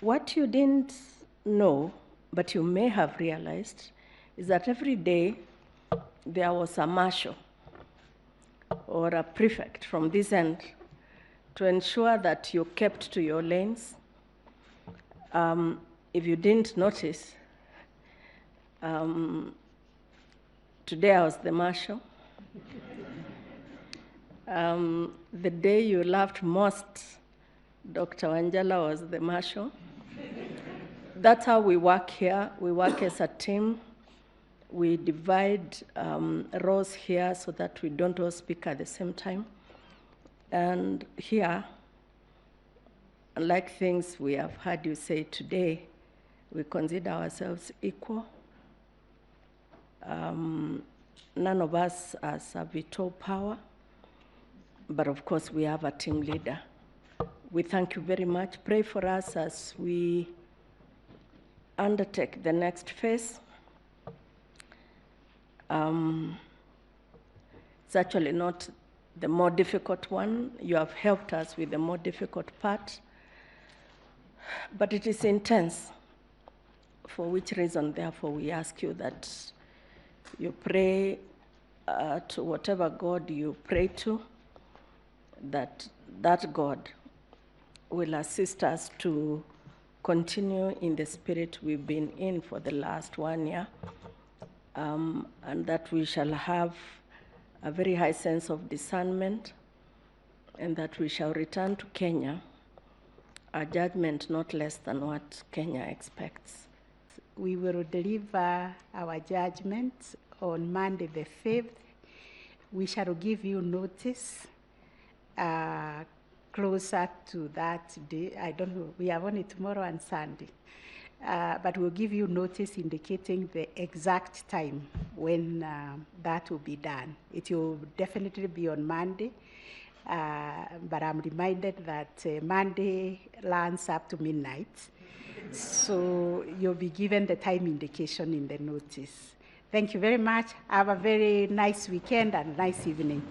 What you didn't know, but you may have realized, is that every day there was a marshal or a prefect from this end to ensure that you kept to your lanes. If you didn't notice, today I was the marshal. The day you laughed most, Dr. Wanjala was the marshal. That's how we work here. We work as a team. We divide roles here so that we don't all speak at the same time. And here, unlike things we have heard you say today, we consider ourselves equal. None of us has a veto power, but of course we have a team leader. We thank you very much. Pray for us as we undertake the next phase. It's actually not the more difficult one. You have helped us with the more difficult part, but it is intense, for which reason, therefore, we ask you that you pray to whatever God you pray to, that God will assist us to continue in the spirit we've been in for the last 1 year, and that we shall have a very high sense of discernment, and that we shall return to Kenya a judgment not less than what Kenya expects. We will deliver our judgment on Monday the 5th. We shall give you notice closer to that day. I don't know, we have only tomorrow and Sunday. But we'll give you notice indicating the exact time when that will be done. It will definitely be on Monday, but I'm reminded that Monday lands up to midnight. So you'll be given the time indication in the notice. Thank you very much. Have a very nice weekend and nice evening.